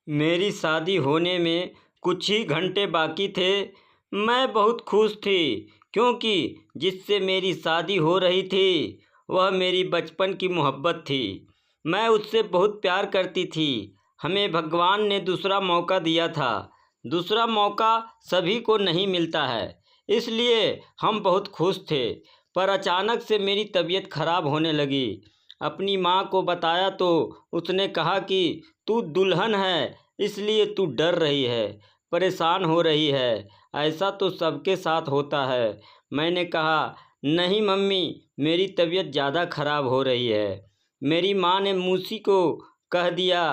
मेरी शादी होने में कुछ ही घंटे बाकी थे। मैं बहुत खुश थी क्योंकि जिससे मेरी शादी हो रही थी वह मेरी बचपन की मोहब्बत थी। मैं उससे बहुत प्यार करती थी। हमें भगवान ने दूसरा मौका दिया था। दूसरा मौका सभी को नहीं मिलता है, इसलिए हम बहुत खुश थे। पर अचानक से मेरी तबीयत खराब होने लगी। अपनी माँ को बताया तो उसने कहा कि तू दुल्हन है, इसलिए तू डर रही है, परेशान हो रही है, ऐसा तो सबके साथ होता है। मैंने कहा, नहीं मम्मी, मेरी तबीयत ज़्यादा खराब हो रही है। मेरी माँ ने मौसी को कह दिया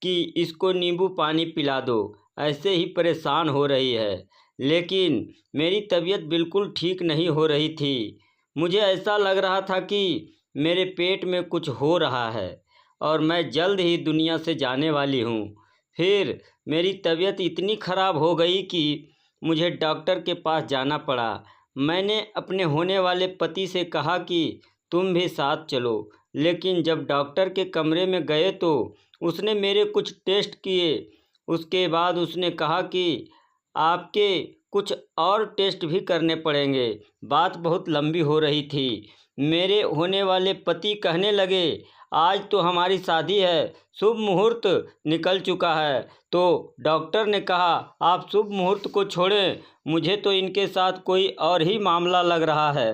कि इसको नींबू पानी पिला दो, ऐसे ही परेशान हो रही है। लेकिन मेरी तबीयत बिल्कुल ठीक नहीं हो रही थी। मुझे ऐसा लग रहा था कि मेरे पेट में कुछ हो रहा है और मैं जल्द ही दुनिया से जाने वाली हूँ। फिर मेरी तबीयत इतनी ख़राब हो गई कि मुझे डॉक्टर के पास जाना पड़ा। मैंने अपने होने वाले पति से कहा कि तुम भी साथ चलो, लेकिन जब डॉक्टर के कमरे में गए तो उसने मेरे कुछ टेस्ट किए। उसके बाद उसने कहा कि आपके कुछ और टेस्ट भी करने पड़ेंगे। बात बहुत लंबी हो रही थी। मेरे होने वाले पति कहने लगे, आज तो हमारी शादी है, शुभ मुहूर्त निकल चुका है। तो डॉक्टर ने कहा, आप शुभ मुहूर्त को छोड़ें, मुझे तो इनके साथ कोई और ही मामला लग रहा है।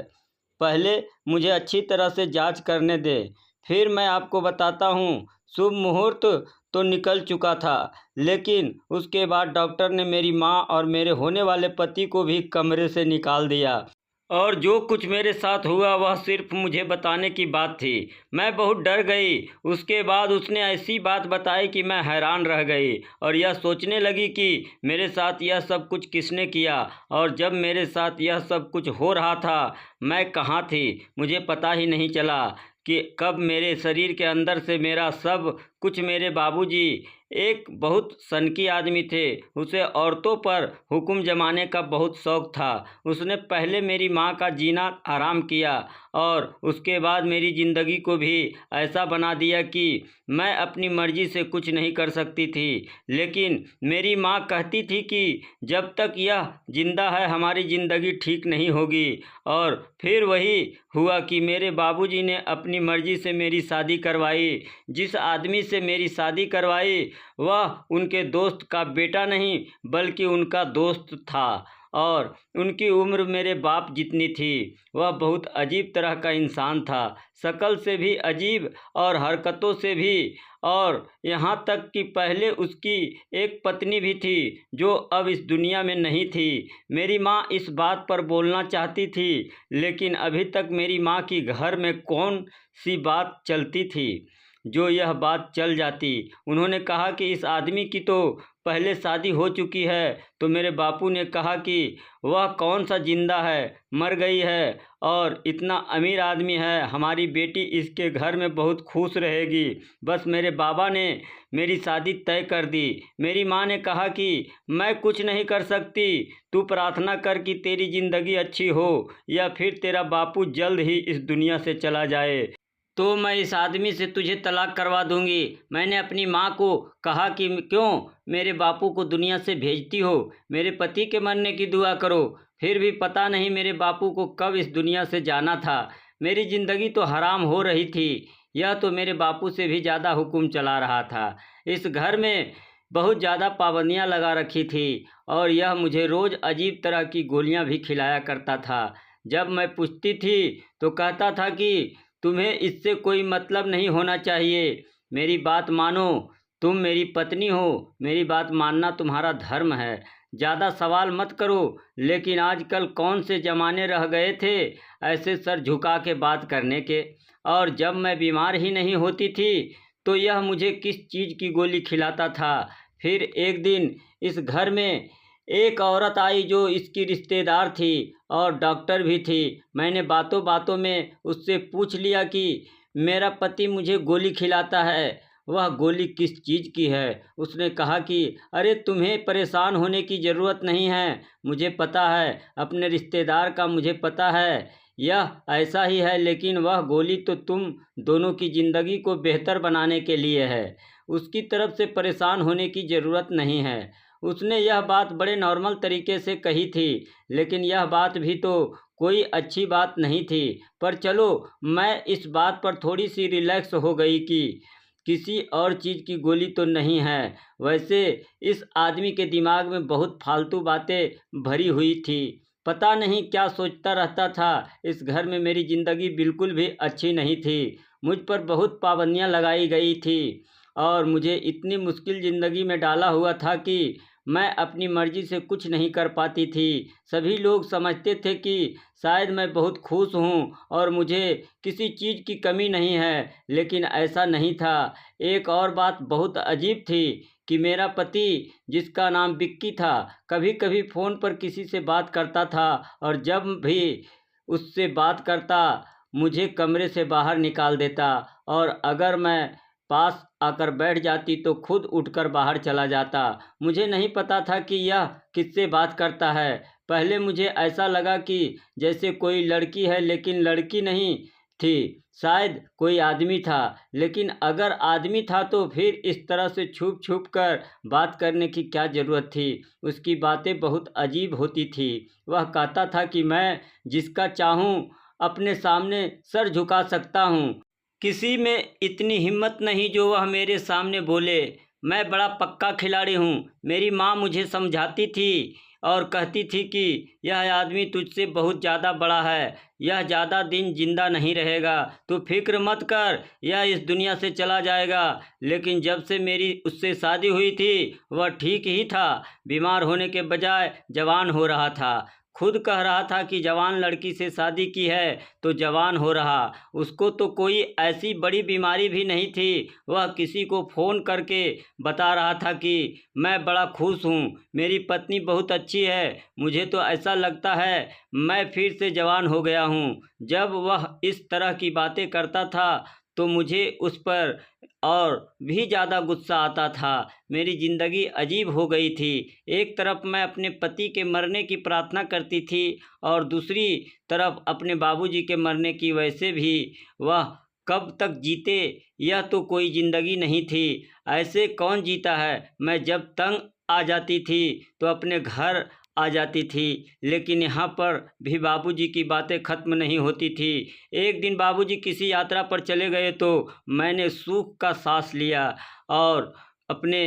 पहले मुझे अच्छी तरह से जांच करने दें, फिर मैं आपको बताता हूँ। शुभ मुहूर्त तो निकल चुका था, लेकिन उसके बाद डॉक्टर ने मेरी माँ और मेरे होने वाले पति को भी कमरे से निकाल दिया। और जो कुछ मेरे साथ हुआ वह सिर्फ मुझे बताने की बात थी। मैं बहुत डर गई। उसके बाद उसने ऐसी बात बताई कि मैं हैरान रह गई और यह सोचने लगी कि मेरे साथ यह सब कुछ किसने किया। और जब मेरे साथ यह सब कुछ हो रहा था, मैं कहाँ थी मुझे पता ही नहीं चला कि कब मेरे शरीर के अंदर से मेरा सब कुछ। मेरे बाबूजी एक बहुत सनकी आदमी थे। उसे औरतों पर हुक्म जमाने का बहुत शौक़ था। उसने पहले मेरी माँ का जीना आराम किया और उसके बाद मेरी ज़िंदगी को भी ऐसा बना दिया कि मैं अपनी मर्ज़ी से कुछ नहीं कर सकती थी। लेकिन मेरी माँ कहती थी कि जब तक यह ज़िंदा है हमारी ज़िंदगी ठीक नहीं होगी। और फिर वही हुआ कि मेरे बाबूजी ने अपनी मर्ज़ी से मेरी शादी करवाई। जिस आदमी से मेरी शादी करवाई वह उनके दोस्त का बेटा नहीं बल्कि उनका दोस्त था और उनकी उम्र मेरे बाप जितनी थी। वह बहुत अजीब तरह का इंसान था, शक्ल से भी अजीब और हरकतों से भी। और यहाँ तक कि पहले उसकी एक पत्नी भी थी जो अब इस दुनिया में नहीं थी। मेरी माँ इस बात पर बोलना चाहती थी, लेकिन अभी तक मेरी माँ की घर में कौन सी बात चलती थी जो यह बात चल जाती। उन्होंने कहा कि इस आदमी की तो पहले शादी हो चुकी है। तो मेरे बापू ने कहा कि वह कौन सा जिंदा है, मर गई है और इतना अमीर आदमी है, हमारी बेटी इसके घर में बहुत खुश रहेगी। बस मेरे बाबा ने मेरी शादी तय कर दी। मेरी माँ ने कहा कि मैं कुछ नहीं कर सकती, तू प्रार्थना कर कि तेरी ज़िंदगी अच्छी हो या फिर तेरा बापू जल्द ही इस दुनिया से चला जाए, तो मैं इस आदमी से तुझे तलाक करवा दूंगी। मैंने अपनी माँ को कहा कि क्यों मेरे बापू को दुनिया से भेजती हो, मेरे पति के मरने की दुआ करो। फिर भी पता नहीं मेरे बापू को कब इस दुनिया से जाना था। मेरी ज़िंदगी तो हराम हो रही थी, यह तो मेरे बापू से भी ज़्यादा हुक्म चला रहा था। इस घर में बहुत ज़्यादा पाबंदियाँ लगा रखी थी और यह मुझे रोज़ अजीब तरह की गोलियाँ भी खिलाया करता था। जब मैं पूछती थी तो कहता था कि तुम्हें इससे कोई मतलब नहीं होना चाहिए, मेरी बात मानो, तुम मेरी पत्नी हो, मेरी बात मानना तुम्हारा धर्म है, ज़्यादा सवाल मत करो। लेकिन आजकल कौन से ज़माने रह गए थे ऐसे सर झुका के बात करने के। और जब मैं बीमार ही नहीं होती थी तो यह मुझे किस चीज़ की गोली खिलाता था। फिर एक दिन इस घर में एक औरत आई जो इसकी रिश्तेदार थी और डॉक्टर भी थी। मैंने बातों बातों में उससे पूछ लिया कि मेरा पति मुझे गोली खिलाता है, वह गोली किस चीज़ की है। उसने कहा कि अरे तुम्हें परेशान होने की ज़रूरत नहीं है, मुझे पता है, अपने रिश्तेदार का मुझे पता है, यह ऐसा ही है, लेकिन वह गोली तो तुम दोनों की ज़िंदगी को बेहतर बनाने के लिए है। उसकी तरफ से परेशान होने की ज़रूरत नहीं है। उसने यह बात बड़े नॉर्मल तरीके से कही थी, लेकिन यह बात भी तो कोई अच्छी बात नहीं थी। पर चलो, मैं इस बात पर थोड़ी सी रिलैक्स हो गई कि किसी और चीज़ की गोली तो नहीं है। वैसे इस आदमी के दिमाग में बहुत फालतू बातें भरी हुई थी। पता नहीं क्या सोचता रहता था। इस घर में मेरी ज़िंदगी बिल्कुल भी अच्छी नहीं थी। मुझ पर बहुत पाबंदियां लगाई गई थी और मुझे इतनी मुश्किल ज़िंदगी में डाला हुआ था कि मैं अपनी मर्ज़ी से कुछ नहीं कर पाती थी। सभी लोग समझते थे कि शायद मैं बहुत खुश हूँ और मुझे किसी चीज़ की कमी नहीं है, लेकिन ऐसा नहीं था। एक और बात बहुत अजीब थी कि मेरा पति, जिसका नाम विक्की था, कभी कभी फ़ोन पर किसी से बात करता था और जब भी उससे बात करता मुझे कमरे से बाहर निकाल देता और अगर मैं पास आकर बैठ जाती तो खुद उठकर बाहर चला जाता। मुझे नहीं पता था कि यह किससे बात करता है। पहले मुझे ऐसा लगा कि जैसे कोई लड़की है, लेकिन लड़की नहीं थी, शायद कोई आदमी था। लेकिन अगर आदमी था तो फिर इस तरह से छुप छुप कर बात करने की क्या ज़रूरत थी। उसकी बातें बहुत अजीब होती थी। वह कहता था कि मैं जिसका चाहूँ अपने सामने सर झुका सकता हूँ। किसी में इतनी हिम्मत नहीं जो वह मेरे सामने बोले। मैं बड़ा पक्का खिलाड़ी हूँ। मेरी माँ मुझे समझाती थी और कहती थी कि यह आदमी तुझसे बहुत ज़्यादा बड़ा है, यह ज़्यादा दिन जिंदा नहीं रहेगा, तू फिक्र मत कर, यह इस दुनिया से चला जाएगा। लेकिन जब से मेरी उससे शादी हुई थी वह ठीक ही था, बीमार होने के बजाय जवान हो रहा था। खुद कह रहा था कि जवान लड़की से शादी की है तो जवान हो रहा। उसको तो कोई ऐसी बड़ी बीमारी भी नहीं थी। वह किसी को फ़ोन करके बता रहा था कि मैं बड़ा खुश हूँ, मेरी पत्नी बहुत अच्छी है, मुझे तो ऐसा लगता है मैं फिर से जवान हो गया हूँ। जब वह इस तरह की बातें करता था तो मुझे उस पर और भी ज़्यादा गुस्सा आता था। मेरी ज़िंदगी अजीब हो गई थी। एक तरफ मैं अपने पति के मरने की प्रार्थना करती थी और दूसरी तरफ अपने बाबूजी के मरने की। वैसे भी वह कब तक जीते, यह तो कोई ज़िंदगी नहीं थी। ऐसे कौन जीता है। मैं जब तंग आ जाती थी तो अपने घर आ जाती थी, लेकिन यहाँ पर भी बाबूजी की बातें ख़त्म नहीं होती थी। एक दिन बाबूजी किसी यात्रा पर चले गए तो मैंने सुख का सांस लिया और अपने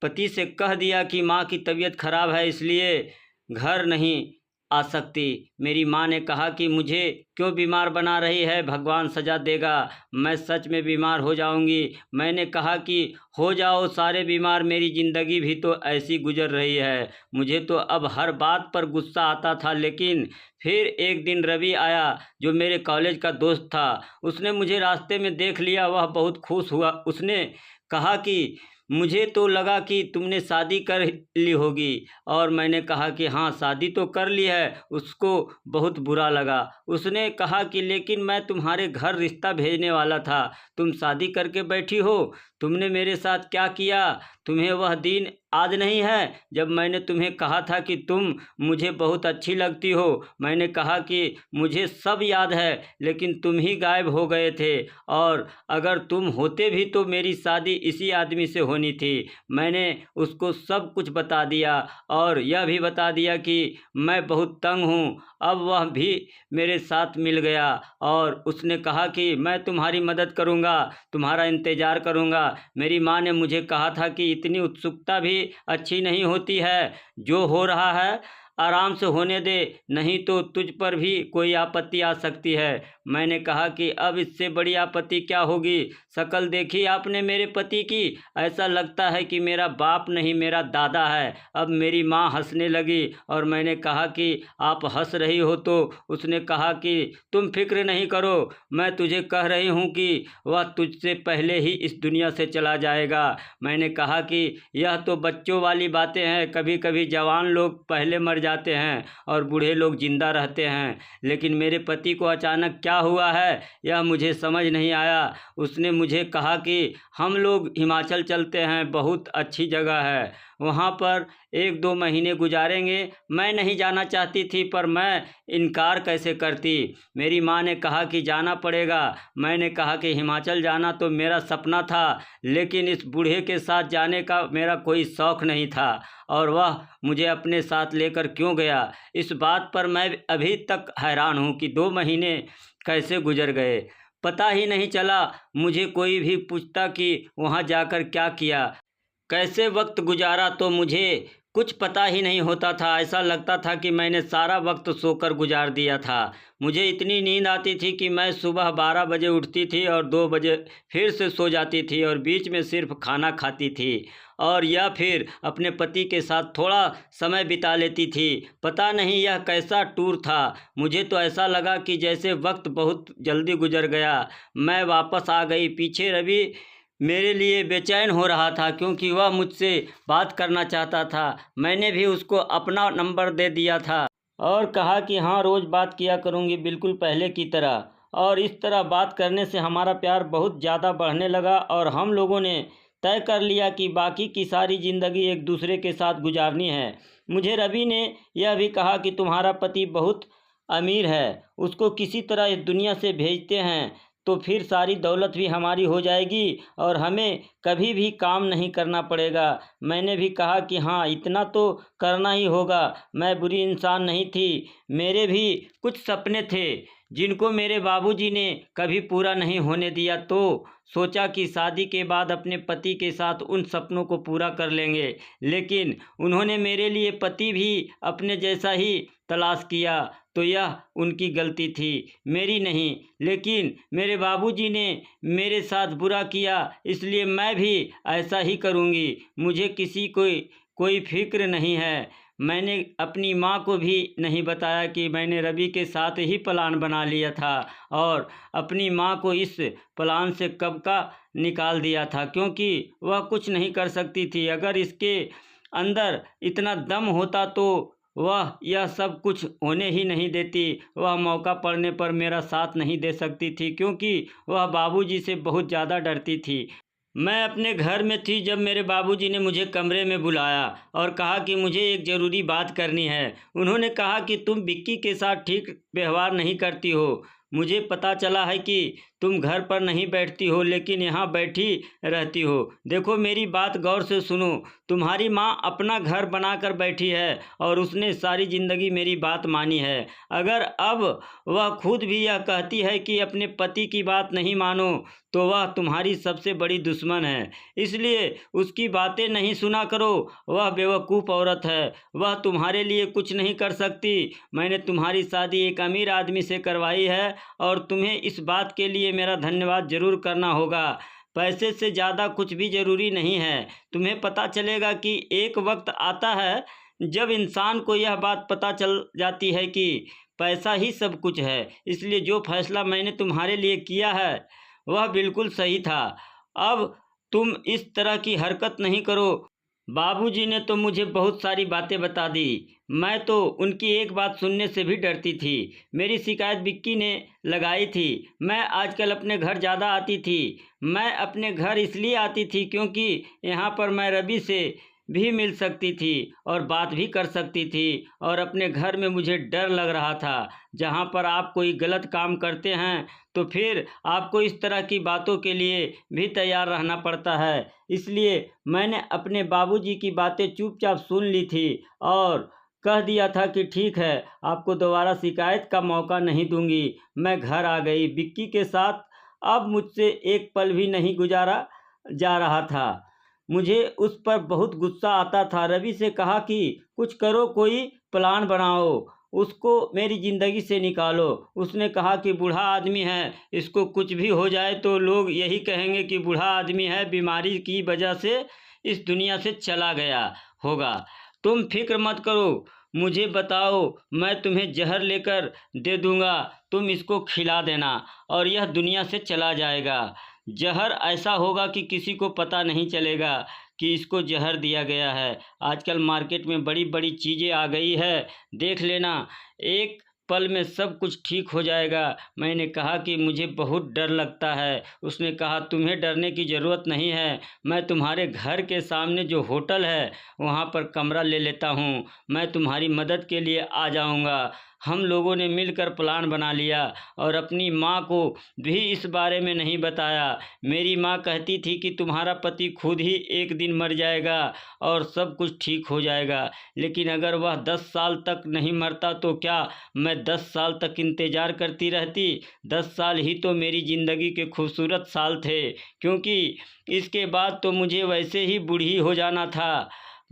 पति से कह दिया कि माँ की तबीयत खराब है, इसलिए घर नहीं आ सकती। मेरी माँ ने कहा कि मुझे क्यों बीमार बना रही है, भगवान सजा देगा, मैं सच में बीमार हो जाऊंगी। मैंने कहा कि हो जाओ सारे बीमार, मेरी ज़िंदगी भी तो ऐसी गुजर रही है। मुझे तो अब हर बात पर गुस्सा आता था। लेकिन फिर एक दिन रवि आया, जो मेरे कॉलेज का दोस्त था। उसने मुझे रास्ते में देख लिया। वह बहुत खुश हुआ। उसने कहा कि मुझे तो लगा कि तुमने शादी कर ली होगी। और मैंने कहा कि हाँ, शादी तो कर ली है। उसको बहुत बुरा लगा। उसने कहा कि लेकिन मैं तुम्हारे घर रिश्ता भेजने वाला था, तुम शादी करके बैठी हो। तुमने मेरे साथ क्या किया, तुम्हें वह दिन याद नहीं है जब मैंने तुम्हें कहा था कि तुम मुझे बहुत अच्छी लगती हो। मैंने कहा कि मुझे सब याद है, लेकिन तुम ही गायब हो गए थे और अगर तुम होते भी तो मेरी शादी इसी आदमी से होनी थी। मैंने उसको सब कुछ बता दिया और यह भी बता दिया कि मैं बहुत तंग हूँ। अब वह भी मेरे साथ मिल गया और उसने कहा कि मैं तुम्हारी मदद करूँगा, तुम्हारा इंतज़ार करूँगा। मेरी माँ ने मुझे कहा था कि इतनी उत्सुकता भी अच्छी नहीं होती है, जो हो रहा है आराम से होने दे, नहीं तो तुझ पर भी कोई आपत्ति आ सकती है। मैंने कहा कि अब इससे बड़ी आपत्ति क्या होगी। शक्ल देखी आपने मेरे पति की, ऐसा लगता है कि मेरा बाप नहीं मेरा दादा है। अब मेरी माँ हंसने लगी और मैंने कहा कि आप हंस रही हो तो उसने कहा कि तुम फिक्र नहीं करो, मैं तुझे कह रही हूँ कि वह तुझसे पहले ही इस दुनिया से चला जाएगा। मैंने कहा कि यह तो बच्चों वाली बातें हैं, कभी कभी जवान लोग पहले मर जाते हैं और बूढ़े लोग जिंदा रहते हैं, लेकिन मेरे पति को अचानक क्या हुआ है यह मुझे समझ नहीं आया। उसने मुझे कहा कि हम लोग हिमाचल चलते हैं, बहुत अच्छी जगह है, वहाँ पर 1-2 महीने गुजारेंगे। मैं नहीं जाना चाहती थी, पर मैं इनकार कैसे करती। मेरी माँ ने कहा कि जाना पड़ेगा। मैंने कहा कि हिमाचल जाना तो मेरा सपना था, लेकिन इस बूढ़े के साथ जाने का मेरा कोई शौक़ नहीं था, और वह मुझे अपने साथ लेकर क्यों गया। इस बात पर मैं अभी तक हैरान हूँ कि 2 महीने कैसे गुजर गए। पता ही नहीं चला। मुझे कोई भी पूछता कि वहाँ जाकर क्या किया, कैसे वक्त गुजारा, तो मुझे कुछ पता ही नहीं होता था। ऐसा लगता था कि मैंने सारा वक्त सोकर गुजार दिया था। मुझे इतनी नींद आती थी कि मैं सुबह 12 बजे उठती थी और 2 बजे फिर से सो जाती थी, और बीच में सिर्फ खाना खाती थी और या फिर अपने पति के साथ थोड़ा समय बिता लेती थी। पता नहीं यह कैसा टूर था। मुझे तो ऐसा लगा कि जैसे वक्त बहुत जल्दी गुजर गया। मैं वापस आ गई पीछे। रवि मेरे लिए बेचैन हो रहा था क्योंकि वह मुझसे बात करना चाहता था। मैंने भी उसको अपना नंबर दे दिया था और कहा कि हाँ, रोज़ बात किया करूँगी, बिल्कुल पहले की तरह। और इस तरह बात करने से हमारा प्यार बहुत ज़्यादा बढ़ने लगा और हम लोगों ने तय कर लिया कि बाकी की सारी ज़िंदगी एक दूसरे के साथ गुजारनी है। मुझे रवि ने यह भी कहा कि तुम्हारा पति बहुत अमीर है, उसको किसी तरह इस दुनिया से भेजते हैं तो फिर सारी दौलत भी हमारी हो जाएगी और हमें कभी भी काम नहीं करना पड़ेगा। मैंने भी कहा कि हाँ, इतना तो करना ही होगा। मैं बुरी इंसान नहीं थी। मेरे भी कुछ सपने थे जिनको मेरे बाबूजी ने कभी पूरा नहीं होने दिया, तो सोचा कि शादी के बाद अपने पति के साथ उन सपनों को पूरा कर लेंगे। लेकिन उन्होंने मेरे लिए पति भी अपने जैसा ही तलाश किया, तो यह उनकी गलती थी, मेरी नहीं। लेकिन मेरे बाबूजी ने मेरे साथ बुरा किया, इसलिए मैं भी ऐसा ही करूँगी। मुझे किसी कोई फ़िक्र नहीं है। मैंने अपनी माँ को भी नहीं बताया कि मैंने रवि के साथ ही प्लान बना लिया था, और अपनी माँ को इस प्लान से कब का निकाल दिया था, क्योंकि वह कुछ नहीं कर सकती थी। अगर इसके अंदर इतना दम होता तो वह यह सब कुछ होने ही नहीं देती। वह मौका पड़ने पर मेरा साथ नहीं दे सकती थी, क्योंकि वह बाबूजी से बहुत ज़्यादा डरती थी। मैं अपने घर में थी जब मेरे बाबूजी ने मुझे कमरे में बुलाया और कहा कि मुझे एक ज़रूरी बात करनी है। उन्होंने कहा कि तुम विक्की के साथ ठीक व्यवहार नहीं करती हो। मुझे पता चला है कि तुम घर पर नहीं बैठती हो, लेकिन यहाँ बैठी रहती हो। देखो, मेरी बात गौर से सुनो। तुम्हारी माँ अपना घर बनाकर बैठी है और उसने सारी ज़िंदगी मेरी बात मानी है। अगर अब वह खुद भी यह कहती है कि अपने पति की बात नहीं मानो, तो वह तुम्हारी सबसे बड़ी दुश्मन है। इसलिए उसकी बातें नहीं सुना करो। वह बेवकूफ़ औरत है, वह तुम्हारे लिए कुछ नहीं कर सकती। मैंने तुम्हारी शादी एक अमीर आदमी से करवाई है और तुम्हें इस बात के लिए मेरा धन्यवाद ज़रूर करना होगा। पैसे से ज़्यादा कुछ भी ज़रूरी नहीं है। तुम्हें पता चलेगा कि एक वक्त आता है जब इंसान को यह बात पता चल जाती है कि पैसा ही सब कुछ है। इसलिए जो फैसला मैंने तुम्हारे लिए किया है वह बिल्कुल सही था। अब तुम इस तरह की हरकत नहीं करो। बाबूजी ने तो मुझे बहुत सारी बातें बता दी। मैं तो उनकी एक बात सुनने से भी डरती थी। मेरी शिकायत विक्की ने लगाई थी। मैं आजकल अपने घर ज़्यादा आती थी। मैं अपने घर इसलिए आती थी क्योंकि यहाँ पर मैं रवि से भी मिल सकती थी और बात भी कर सकती थी, और अपने घर में मुझे डर लग रहा था। जहाँ पर आप कोई गलत काम करते हैं तो फिर आपको इस तरह की बातों के लिए भी तैयार रहना पड़ता है। इसलिए मैंने अपने बाबूजी की बातें चुपचाप सुन ली थी और कह दिया था कि ठीक है, आपको दोबारा शिकायत का मौका नहीं दूंगी। मैं घर आ गई। विक्की के साथ अब मुझसे एक पल भी नहीं गुजारा जा रहा था। मुझे उस पर बहुत गुस्सा आता था। रवि से कहा कि कुछ करो, कोई प्लान बनाओ, उसको मेरी ज़िंदगी से निकालो। उसने कहा कि बूढ़ा आदमी है, इसको कुछ भी हो जाए तो लोग यही कहेंगे कि बूढ़ा आदमी है, बीमारी की वजह से इस दुनिया से चला गया होगा। तुम फिक्र मत करो, मुझे बताओ, मैं तुम्हें जहर लेकर दे दूंगा, तुम इसको खिला देना और यह दुनिया से चला जाएगा। जहर ऐसा होगा कि किसी को पता नहीं चलेगा कि इसको जहर दिया गया है। आजकल मार्केट में बड़ी बड़ी चीज़ें आ गई है, देख लेना। एक पल में सब कुछ ठीक हो जाएगा। मैंने कहा कि मुझे बहुत डर लगता है। उसने कहा तुम्हें डरने की ज़रूरत नहीं है, मैं तुम्हारे घर के सामने जो होटल है वहाँ पर कमरा ले लेता हूँ, मैं तुम्हारी मदद के लिए आ जाऊँगा। हम लोगों ने मिलकर प्लान बना लिया और अपनी माँ को भी इस बारे में नहीं बताया। मेरी माँ कहती थी कि तुम्हारा पति खुद ही एक दिन मर जाएगा और सब कुछ ठीक हो जाएगा, लेकिन अगर वह 10 साल तक नहीं मरता तो क्या मैं 10 साल तक इंतज़ार करती रहती? 10 साल ही तो मेरी ज़िंदगी के खूबसूरत साल थे, क्योंकि इसके बाद तो मुझे वैसे ही बूढ़ी हो जाना था।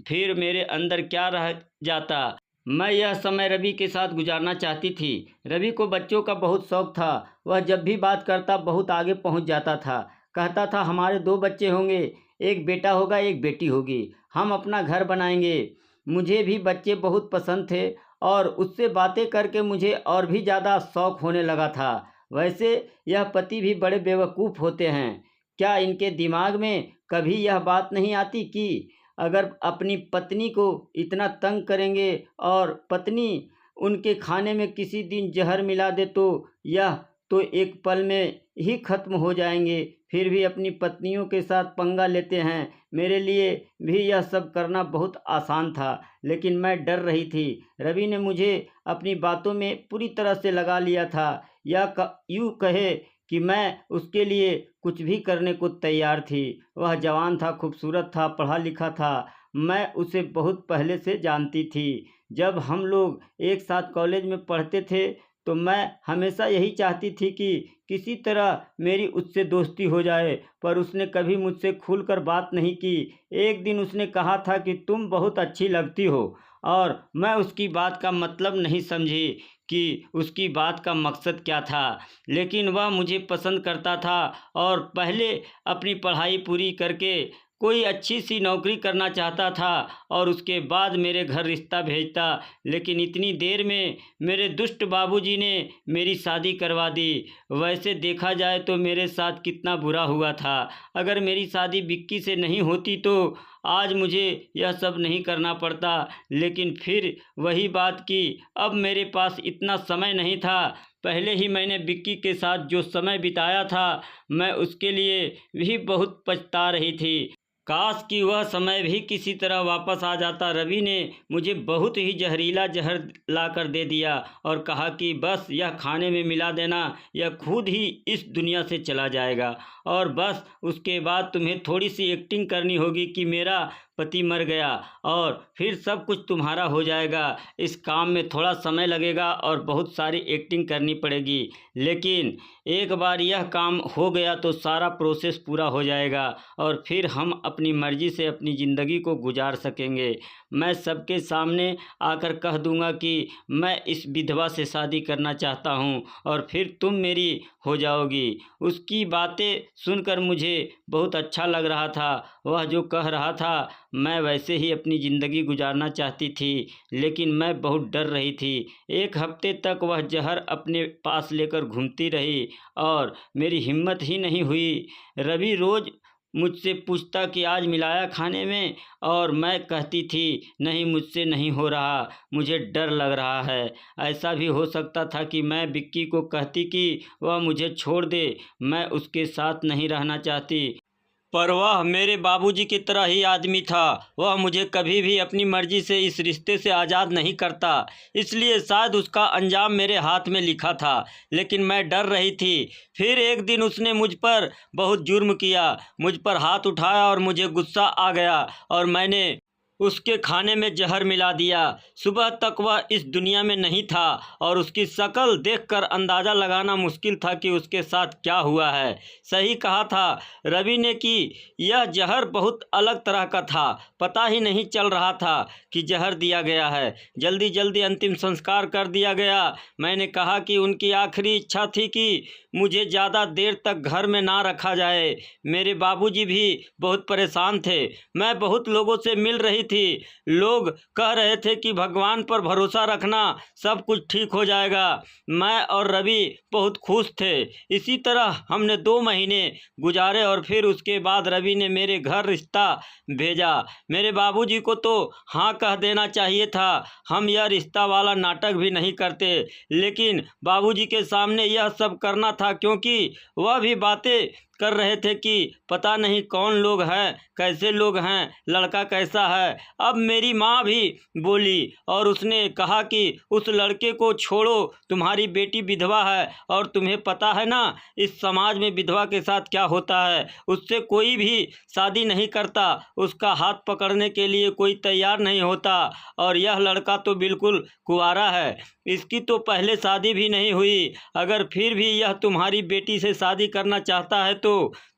फिर मेरे अंदर क्या रह जाता? मैं यह समय रवि के साथ गुजारना चाहती थी। रवि को बच्चों का बहुत शौक था। वह जब भी बात करता बहुत आगे पहुंच जाता था। कहता था हमारे 2 बच्चे होंगे, एक बेटा होगा एक बेटी होगी, हम अपना घर बनाएंगे। मुझे भी बच्चे बहुत पसंद थे और उससे बातें करके मुझे और भी ज़्यादा शौक होने लगा था। वैसे यह पति भी बड़े बेवकूफ़ होते हैं। क्या इनके दिमाग में कभी यह बात नहीं आती कि अगर अपनी पत्नी को इतना तंग करेंगे और पत्नी उनके खाने में किसी दिन जहर मिला दे तो यह तो एक पल में ही ख़त्म हो जाएंगे। फिर भी अपनी पत्नियों के साथ पंगा लेते हैं। मेरे लिए भी यह सब करना बहुत आसान था, लेकिन मैं डर रही थी। रवि ने मुझे अपनी बातों में पूरी तरह से लगा लिया था। यूँ कहे कि मैं उसके लिए कुछ भी करने को तैयार थी। वह जवान था, खूबसूरत था, पढ़ा लिखा था। मैं उसे बहुत पहले से जानती थी। जब हम लोग एक साथ कॉलेज में पढ़ते थे तो मैं हमेशा यही चाहती थी कि किसी तरह मेरी उससे दोस्ती हो जाए, पर उसने कभी मुझसे खुलकर बात नहीं की। एक दिन उसने कहा था कि तुम बहुत अच्छी लगती हो, और मैं उसकी बात का मतलब नहीं समझी कि उसकी बात का मकसद क्या था, लेकिन वह मुझे पसंद करता था और पहले अपनी पढ़ाई पूरी करके कोई अच्छी सी नौकरी करना चाहता था और उसके बाद मेरे घर रिश्ता भेजता। लेकिन इतनी देर में मेरे दुष्ट बाबूजी ने मेरी शादी करवा दी। वैसे देखा जाए तो मेरे साथ कितना बुरा हुआ था। अगर मेरी शादी विक्की से नहीं होती तो आज मुझे यह सब नहीं करना पड़ता। लेकिन फिर वही बात कि अब मेरे पास इतना समय नहीं था। पहले ही मैंने विक्की के साथ जो समय बिताया था, मैं उसके लिए भी बहुत पछता रही थी। काश कि वह समय भी किसी तरह वापस आ जाता। रवि ने मुझे बहुत ही जहरीला जहर ला कर दे दिया और कहा कि बस यह खाने में मिला देना, यह खुद ही इस दुनिया से चला जाएगा और बस उसके बाद तुम्हें थोड़ी सी एक्टिंग करनी होगी कि मेरा पति मर गया और फिर सब कुछ तुम्हारा हो जाएगा। इस काम में थोड़ा समय लगेगा और बहुत सारी एक्टिंग करनी पड़ेगी, लेकिन एक बार यह काम हो गया तो सारा प्रोसेस पूरा हो जाएगा और फिर हम अपनी मर्ज़ी से अपनी ज़िंदगी को गुजार सकेंगे। मैं सबके सामने आकर कह दूंगा कि मैं इस विधवा से शादी करना चाहता हूं और फिर तुम मेरी हो जाओगी। उसकी बातें सुनकर मुझे बहुत अच्छा लग रहा था। वह जो कह रहा था मैं वैसे ही अपनी ज़िंदगी गुजारना चाहती थी, लेकिन मैं बहुत डर रही थी। 1 हफ्ते तक वह जहर अपने पास लेकर घूमती रही और मेरी हिम्मत ही नहीं हुई। रवि रोज़ मुझसे पूछता कि आज मिलाया खाने में, और मैं कहती थी नहीं मुझसे नहीं हो रहा, मुझे डर लग रहा है। ऐसा भी हो सकता था कि मैं विक्की को कहती कि वह मुझे छोड़ दे, मैं उसके साथ नहीं रहना चाहती। पर वह मेरे बाबूजी की तरह ही आदमी था। वह मुझे कभी भी अपनी मर्जी से इस रिश्ते से आज़ाद नहीं करता, इसलिए शायद उसका अंजाम मेरे हाथ में लिखा था, लेकिन मैं डर रही थी। फिर एक दिन उसने मुझ पर बहुत जुर्म किया, मुझ पर हाथ उठाया और मुझे गुस्सा आ गया और मैंने उसके खाने में जहर मिला दिया। सुबह तक वह इस दुनिया में नहीं था और उसकी शक्ल देखकर अंदाज़ा लगाना मुश्किल था कि उसके साथ क्या हुआ है। सही कहा था रवि ने कि यह जहर बहुत अलग तरह का था। पता ही नहीं चल रहा था कि जहर दिया गया है। जल्दी जल्दी अंतिम संस्कार कर दिया गया। मैंने कहा कि उनकी आखिरी इच्छा थी कि मुझे ज़्यादा देर तक घर में ना रखा जाए। मेरे बाबूजी भी बहुत परेशान थे। मैं बहुत लोगों से मिल रही थी। लोग कह रहे थे कि भगवान पर भरोसा रखना, सब कुछ ठीक हो जाएगा। मैं और रवि बहुत खुश थे। इसी तरह हमने 2 महीने गुजारे और फिर उसके बाद रवि ने मेरे घर रिश्ता भेजा। मेरे बाबूजी को तो हाँ कह देना चाहिए था। हम यह रिश्ता वाला नाटक भी नहीं करते, लेकिन बाबूजी के सामने यह सब करना था, क्योंकि वह भी बातें कर रहे थे कि पता नहीं कौन लोग हैं, कैसे लोग हैं, लड़का कैसा है। अब मेरी माँ भी बोली और उसने कहा कि उस लड़के को छोड़ो, तुम्हारी बेटी विधवा है और तुम्हें पता है ना इस समाज में विधवा के साथ क्या होता है। उससे कोई भी शादी नहीं करता, उसका हाथ पकड़ने के लिए कोई तैयार नहीं होता। और यह लड़का तो बिल्कुल कुंवारा है, इसकी तो पहले शादी भी नहीं हुई। अगर फिर भी यह तुम्हारी बेटी से शादी करना चाहता है तो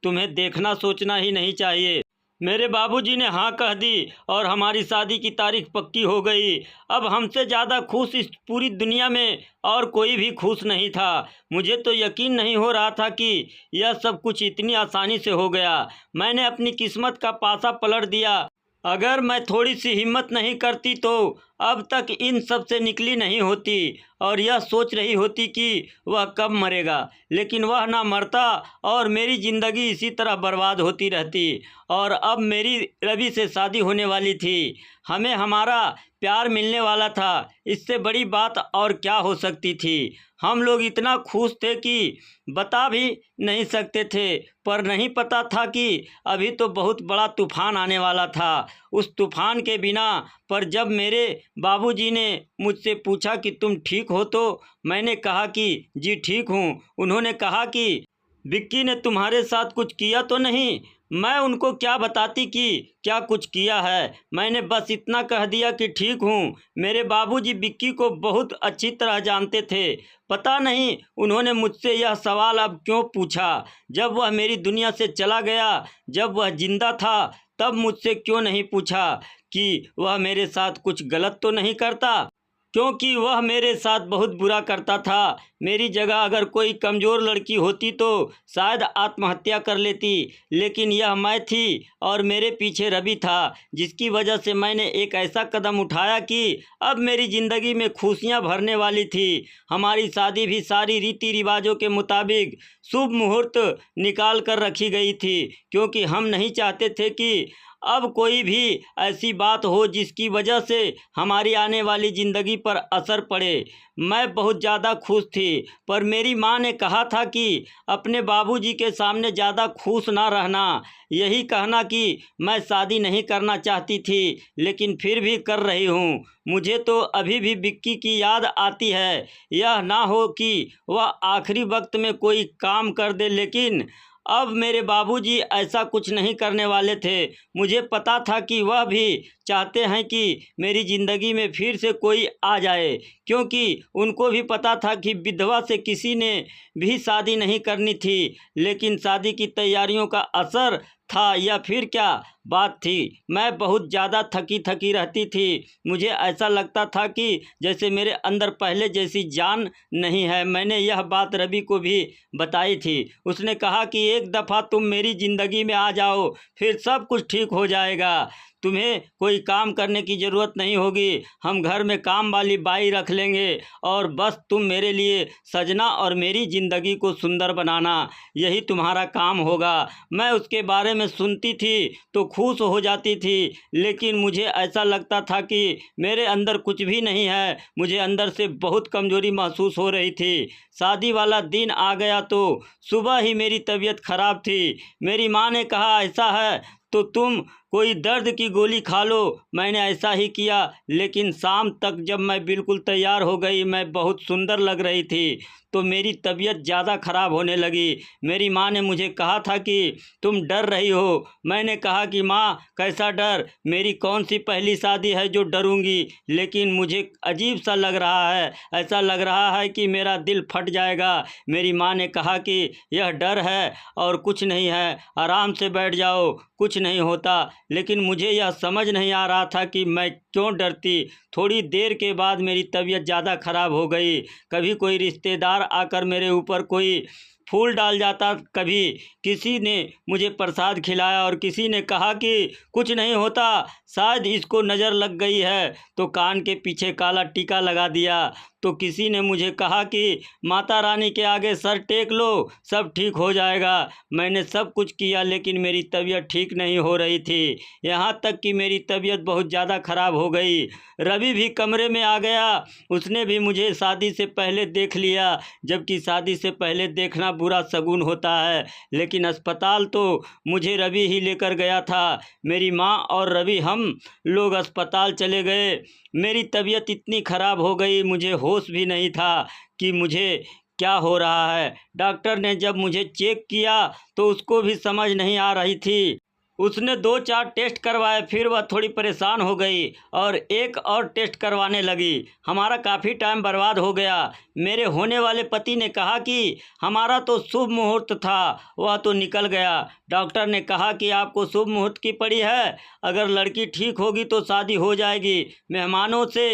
तुम्हें देखना सोचना ही नहीं चाहिए। मेरे बाबूजी ने हाँ कह दी और हमारी शादी की तारीख पक्की हो गई। अब हमसे ज़्यादा खुश इस पूरी दुनिया में और कोई भी खुश नहीं था। मुझे तो यकीन नहीं हो रहा था कि यह सब कुछ इतनी आसानी से हो गया। मैंने अपनी किस्मत का पासा पलट दिया। अगर मैं थोड़ी सी हिम्मत नहीं करती तो अब तक इन सब से निकली नहीं होती और यह सोच रही होती कि वह कब मरेगा, लेकिन वह ना मरता और मेरी ज़िंदगी इसी तरह बर्बाद होती रहती। और अब मेरी रवि से शादी होने वाली थी, हमें हमारा प्यार मिलने वाला था। इससे बड़ी बात और क्या हो सकती थी। हम लोग इतना खुश थे कि बता भी नहीं सकते थे, पर नहीं पता था कि अभी तो बहुत बड़ा तूफान आने वाला था। उस तूफान के बिना पर जब मेरे बाबूजी ने मुझसे पूछा कि तुम ठीक हो, तो मैंने कहा कि जी ठीक हूँ। उन्होंने कहा कि विक्की ने तुम्हारे साथ कुछ किया तो नहीं। मैं उनको क्या बताती कि क्या कुछ किया है। मैंने बस इतना कह दिया कि ठीक हूँ। मेरे बाबूजी विक्की को बहुत अच्छी तरह जानते थे। पता नहीं उन्होंने मुझसे यह सवाल अब क्यों पूछा। जब वह मेरी दुनिया से चला गया, जब वह जिंदा था, तब मुझसे क्यों नहीं पूछा कि वह मेरे साथ कुछ गलत तो नहीं करता, क्योंकि वह मेरे साथ बहुत बुरा करता था। मेरी जगह अगर कोई कमज़ोर लड़की होती तो शायद आत्महत्या कर लेती, लेकिन यह मैं थी और मेरे पीछे रवि था, जिसकी वजह से मैंने एक ऐसा कदम उठाया कि अब मेरी ज़िंदगी में खुशियां भरने वाली थी। हमारी शादी भी सारी रीति रिवाजों के मुताबिक शुभ मुहूर्त निकाल कर रखी गई थी, क्योंकि हम नहीं चाहते थे कि अब कोई भी ऐसी बात हो जिसकी वजह से हमारी आने वाली ज़िंदगी पर असर पड़े। मैं बहुत ज़्यादा खुश थी, पर मेरी माँ ने कहा था कि अपने बाबूजी के सामने ज़्यादा खुश ना रहना, यही कहना कि मैं शादी नहीं करना चाहती थी, लेकिन फिर भी कर रही हूँ। मुझे तो अभी भी विक्की की याद आती है। यह ना हो कि वह आखिरी वक्त में कोई काम कर दे, लेकिन अब मेरे बाबूजी ऐसा कुछ नहीं करने वाले थे। मुझे पता था कि वह भी चाहते हैं कि मेरी ज़िंदगी में फिर से कोई आ जाए, क्योंकि उनको भी पता था कि विधवा से किसी ने भी शादी नहीं करनी थी। लेकिन शादी की तैयारियों का असर था या फिर क्या बात थी। मैं बहुत ज़्यादा थकी थकी रहती थी। मुझे ऐसा लगता था कि जैसे मेरे अंदर पहले जैसी जान नहीं है। मैंने यह बात रवि को भी बताई थी। उसने कहा कि एक दफ़ा तुम मेरी ज़िंदगी में आ जाओ, फिर सब कुछ ठीक हो जाएगा। तुम्हें कोई काम करने की ज़रूरत नहीं होगी, हम घर में काम वाली बाई रख लेंगे और बस तुम मेरे लिए सजना और मेरी ज़िंदगी को सुंदर बनाना, यही तुम्हारा काम होगा। मैं उसके बारे में सुनती थी तो खुश हो जाती थी, लेकिन मुझे ऐसा लगता था कि मेरे अंदर कुछ भी नहीं है। मुझे अंदर से बहुत कमज़ोरी महसूस हो रही थी। शादी वाला दिन आ गया तो सुबह ही मेरी तबीयत खराब थी। मेरी माँ ने कहा ऐसा है तो तुम कोई दर्द की गोली खा लो। मैंने ऐसा ही किया, लेकिन शाम तक जब मैं बिल्कुल तैयार हो गई, मैं बहुत सुंदर लग रही थी, तो मेरी तबीयत ज़्यादा ख़राब होने लगी। मेरी माँ ने मुझे कहा था कि तुम डर रही हो। मैंने कहा कि माँ कैसा डर, मेरी कौन सी पहली शादी है जो डरूंगी। लेकिन मुझे अजीब सा लग रहा है, ऐसा लग रहा है कि मेरा दिल फट जाएगा। मेरी माँ ने कहा कि यह डर है और कुछ नहीं है, आराम से बैठ जाओ, कुछ नहीं होता। लेकिन मुझे यह समझ नहीं आ रहा था कि मैं क्यों डरती। थोड़ी देर के बाद मेरी तबीयत ज़्यादा ख़राब हो गई। कभी कोई रिश्तेदार आकर मेरे ऊपर कोई फूल डाल जाता, कभी किसी ने मुझे प्रसाद खिलाया और किसी ने कहा कि कुछ नहीं होता, शायद इसको नज़र लग गई है, तो कान के पीछे काला टीका लगा दिया। तो किसी ने मुझे कहा कि माता रानी के आगे सर टेक लो, सब ठीक हो जाएगा। मैंने सब कुछ किया लेकिन मेरी तबीयत ठीक नहीं हो रही थी, यहाँ तक कि मेरी तबीयत बहुत ज़्यादा ख़राब हो गई। रवि भी कमरे में आ गया, उसने भी मुझे शादी से पहले देख लिया, जबकि शादी से पहले देखना बुरा शगुन होता है। लेकिन अस्पताल तो मुझे रवि ही लेकर गया था। मेरी माँ और रवि हम लोग अस्पताल चले गए। मेरी तबीयत इतनी ख़राब हो गई, मुझे होश भी नहीं था कि मुझे क्या हो रहा है। डॉक्टर ने जब मुझे चेक किया तो उसको भी समझ नहीं आ रही थी। उसने 2-4 टेस्ट करवाए, फिर वह थोड़ी परेशान हो गई और एक और टेस्ट करवाने लगी। हमारा काफ़ी टाइम बर्बाद हो गया। मेरे होने वाले पति ने कहा कि हमारा तो शुभ मुहूर्त था, वह तो निकल गया। डॉक्टर ने कहा कि आपको शुभ मुहूर्त की पड़ी है, अगर लड़की ठीक होगी तो शादी हो जाएगी। मेहमानों से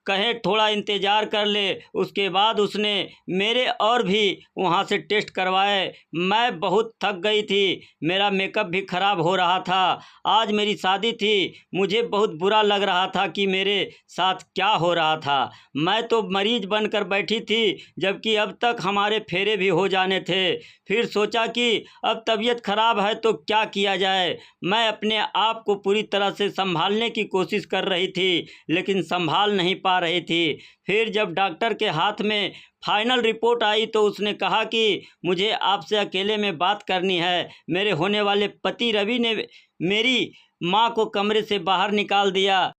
कहे थोड़ा इंतज़ार कर ले। उसके बाद उसने मेरे और भी वहाँ से टेस्ट करवाए। मैं बहुत थक गई थी, मेरा मेकअप भी ख़राब हो रहा था। आज मेरी शादी थी, मुझे बहुत बुरा लग रहा था कि मेरे साथ क्या हो रहा था। मैं तो मरीज बनकर बैठी थी, जबकि अब तक हमारे फेरे भी हो जाने थे। फिर सोचा कि अब तबीयत ख़राब है तो क्या किया जाए। मैं अपने आप को पूरी तरह से संभालने की कोशिश कर रही थी, लेकिन संभाल नहीं पा रही थी। फिर जब डॉक्टर के हाथ में फाइनल रिपोर्ट आई तो उसने कहा कि मुझे आपसे अकेले में बात करनी है। मेरे होने वाले पति रवि ने मेरी माँ को कमरे से बाहर निकाल दिया।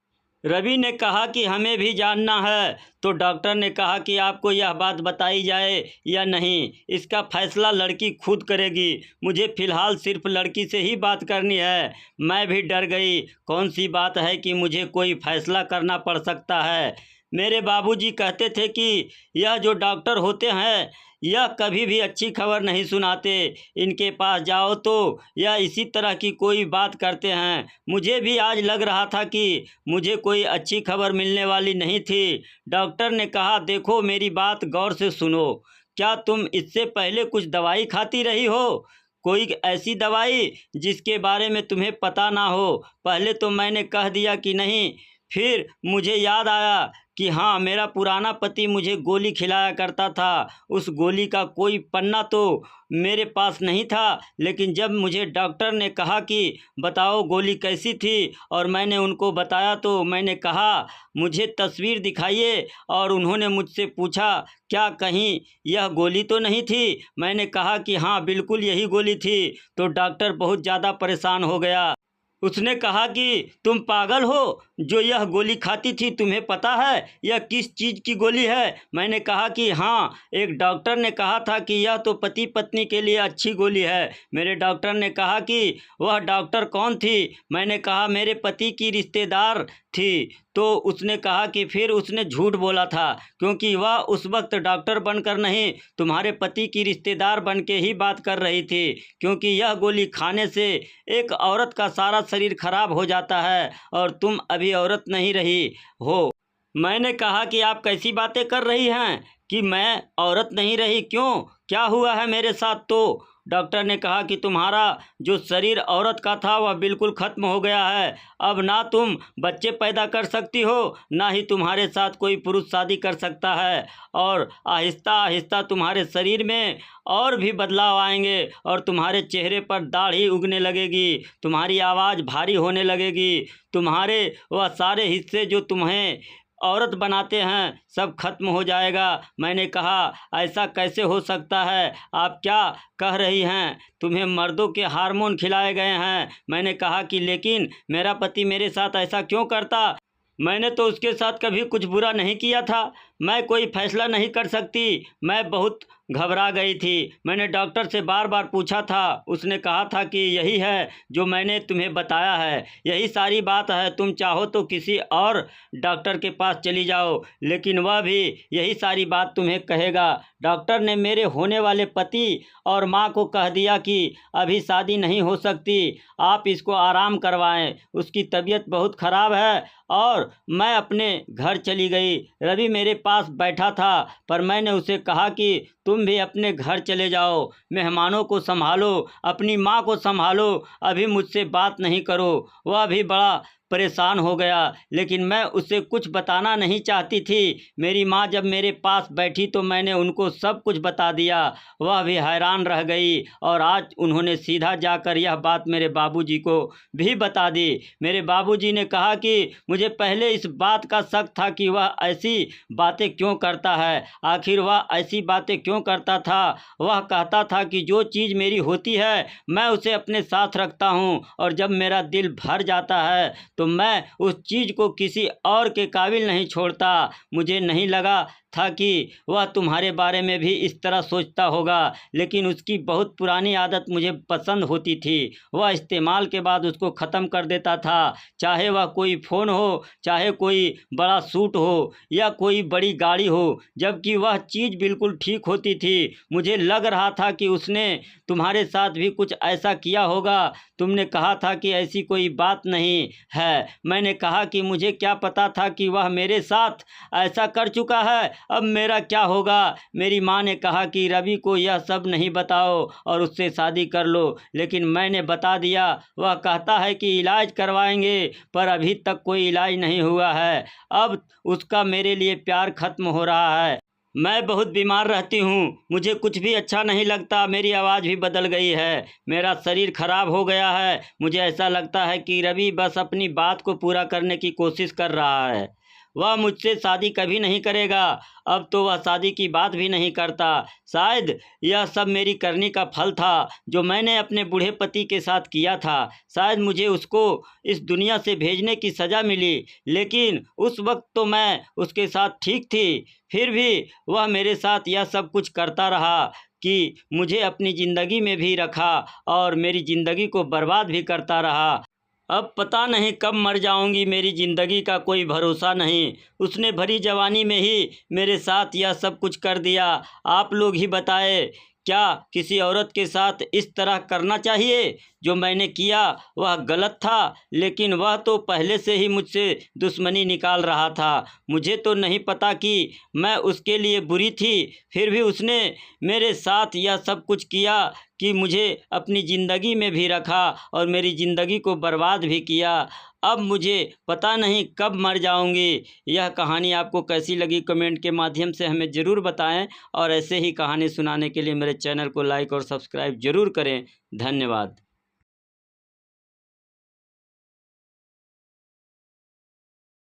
रवि ने कहा कि हमें भी जानना है। तो डॉक्टर ने कहा कि आपको यह बात बताई जाए या नहीं, इसका फैसला लड़की खुद करेगी। मुझे फ़िलहाल सिर्फ लड़की से ही बात करनी है। मैं भी डर गई, कौन सी बात है कि मुझे कोई फैसला करना पड़ सकता है। मेरे बाबूजी कहते थे कि यह जो डॉक्टर होते हैं यह कभी भी अच्छी खबर नहीं सुनाते, इनके पास जाओ तो यह इसी तरह की कोई बात करते हैं। मुझे भी आज लग रहा था कि मुझे कोई अच्छी खबर मिलने वाली नहीं थी। डॉक्टर ने कहा, देखो मेरी बात गौर से सुनो, क्या तुम इससे पहले कुछ दवाई खाती रही हो? कोई ऐसी दवाई जिसके बारे में तुम्हें पता ना हो? पहले तो मैंने कह दिया कि नहीं, फिर मुझे याद आया कि हाँ, मेरा पुराना पति मुझे गोली खिलाया करता था। उस गोली का कोई पन्ना तो मेरे पास नहीं था, लेकिन जब मुझे डॉक्टर ने कहा कि बताओ गोली कैसी थी और मैंने उनको बताया तो मैंने कहा मुझे तस्वीर दिखाइए, और उन्होंने मुझसे पूछा क्या कहीं यह गोली तो नहीं थी? मैंने कहा कि हाँ बिल्कुल यही गोली थी। तो डॉक्टर बहुत ज़्यादा परेशान हो गया। उसने कहा कि तुम पागल हो, जो यह गोली खाती थी तुम्हें पता है यह किस चीज़ की गोली है? मैंने कहा कि हाँ, एक डॉक्टर ने कहा था कि यह तो पति पत्नी के लिए अच्छी गोली है। मेरे डॉक्टर ने कहा कि वह डॉक्टर कौन थी? मैंने कहा मेरे पति की रिश्तेदार थी। तो उसने कहा कि फिर उसने झूठ बोला था, क्योंकि वह उस वक्त डॉक्टर बनकर नहीं, तुम्हारे पति की रिश्तेदार बन के ही बात कर रही थी, क्योंकि यह गोली खाने से एक औरत का सारा शरीर खराब हो जाता है और तुम अभी औरत नहीं रही हो। मैंने कहा कि आप कैसी बातें कर रही हैं कि मैं औरत नहीं रही, क्यों, क्या हुआ है मेरे साथ? तो डॉक्टर ने कहा कि तुम्हारा जो शरीर औरत का था वह बिल्कुल ख़त्म हो गया है। अब ना तुम बच्चे पैदा कर सकती हो, ना ही तुम्हारे साथ कोई पुरुष शादी कर सकता है, और आहिस्ता आहिस्ता तुम्हारे शरीर में और भी बदलाव आएंगे और तुम्हारे चेहरे पर दाढ़ी उगने लगेगी, तुम्हारी आवाज़ भारी होने लगेगी, तुम्हारे वह सारे हिस्से जो तुम्हें औरत बनाते हैं सब खत्म हो जाएगा। मैंने कहा ऐसा कैसे हो सकता है, आप क्या कह रही हैं? तुम्हें मर्दों के हार्मोन खिलाए गए हैं। मैंने कहा कि लेकिन मेरा पति मेरे साथ ऐसा क्यों करता? मैंने तो उसके साथ कभी कुछ बुरा नहीं किया था। मैं कोई फैसला नहीं कर सकती। मैं बहुत घबरा गई थी। मैंने डॉक्टर से बार बार पूछा था, उसने कहा था कि यही है जो मैंने तुम्हें बताया है, यही सारी बात है, तुम चाहो तो किसी और डॉक्टर के पास चली जाओ, लेकिन वह भी यही सारी बात तुम्हें कहेगा। डॉक्टर ने मेरे होने वाले पति और माँ को कह दिया कि अभी शादी नहीं हो सकती, आप इसको आराम करवाएं, उसकी तबीयत बहुत ख़राब है। और मैं अपने घर चली गई। रवि मेरे पास बैठा था, पर मैंने उसे कहा कि तुम भी अपने घर चले जाओ, मेहमानों को संभालो, अपनी माँ को संभालो, अभी मुझसे बात नहीं करो। वह भी बड़ा परेशान हो गया, लेकिन मैं उसे कुछ बताना नहीं चाहती थी। मेरी माँ जब मेरे पास बैठी तो मैंने उनको सब कुछ बता दिया। वह भी हैरान रह गई और आज उन्होंने सीधा जाकर यह बात मेरे बाबूजी को भी बता दी। मेरे बाबूजी ने कहा कि मुझे पहले इस बात का शक था कि वह ऐसी बातें क्यों करता है। आखिर वह ऐसी बातें क्यों करता था? वह कहता था कि जो चीज़ मेरी होती है मैं उसे अपने साथ रखता हूँ, और जब मेरा दिल भर जाता है तो मैं उस चीज़ को किसी और के काबिल नहीं छोड़ता। मुझे नहीं लगा था कि वह तुम्हारे बारे में भी इस तरह सोचता होगा, लेकिन उसकी बहुत पुरानी आदत मुझे पसंद होती थी। वह इस्तेमाल के बाद उसको ख़त्म कर देता था, चाहे वह कोई फ़ोन हो, चाहे कोई बड़ा सूट हो या कोई बड़ी गाड़ी हो, जबकि वह चीज़ बिल्कुल ठीक होती थी। मुझे लग रहा था कि उसने तुम्हारे साथ भी कुछ ऐसा किया होगा। तुमने कहा था कि ऐसी कोई बात नहीं है। मैंने कहा कि मुझे क्या पता था कि वह मेरे साथ ऐसा कर चुका है, अब मेरा क्या होगा। मेरी माँ ने कहा कि रवि को यह सब नहीं बताओ और उससे शादी कर लो, लेकिन मैंने बता दिया। वह कहता है कि इलाज करवाएंगे, पर अभी तक कोई इलाज नहीं हुआ है। अब उसका मेरे लिए प्यार खत्म हो रहा है। मैं बहुत बीमार रहती हूँ, मुझे कुछ भी अच्छा नहीं लगता। मेरी आवाज़ भी बदल गई है, मेरा शरीर खराब हो गया है। मुझे ऐसा लगता है कि रवि बस अपनी बात को पूरा करने की कोशिश कर रहा है। वह मुझसे शादी कभी नहीं करेगा। अब तो वह शादी की बात भी नहीं करता। शायद यह सब मेरी करनी का फल था, जो मैंने अपने बूढ़े पति के साथ किया था। शायद मुझे उसको इस दुनिया से भेजने की सज़ा मिली, लेकिन उस वक्त तो मैं उसके साथ ठीक थी। फिर भी वह मेरे साथ यह सब कुछ करता रहा कि मुझे अपनी ज़िंदगी में भी रखा और मेरी ज़िंदगी को बर्बाद भी करता रहा। अब पता नहीं कब मर जाऊंगी, मेरी ज़िंदगी का कोई भरोसा नहीं। उसने भरी जवानी में ही मेरे साथ यह सब कुछ कर दिया। आप लोग ही बताएं, क्या किसी औरत के साथ इस तरह करना चाहिए? जो मैंने किया वह गलत था, लेकिन वह तो पहले से ही मुझसे दुश्मनी निकाल रहा था। मुझे तो नहीं पता कि मैं उसके लिए बुरी थी, फिर भी उसने मेरे साथ यह सब कुछ किया कि मुझे अपनी ज़िंदगी में भी रखा और मेरी ज़िंदगी को बर्बाद भी किया। अब मुझे पता नहीं कब मर जाऊंगी। यह कहानी आपको कैसी लगी कमेंट के माध्यम से हमें ज़रूर बताएं, और ऐसे ही कहानी सुनाने के लिए मेरे चैनल को लाइक और सब्सक्राइब ज़रूर करें। धन्यवाद।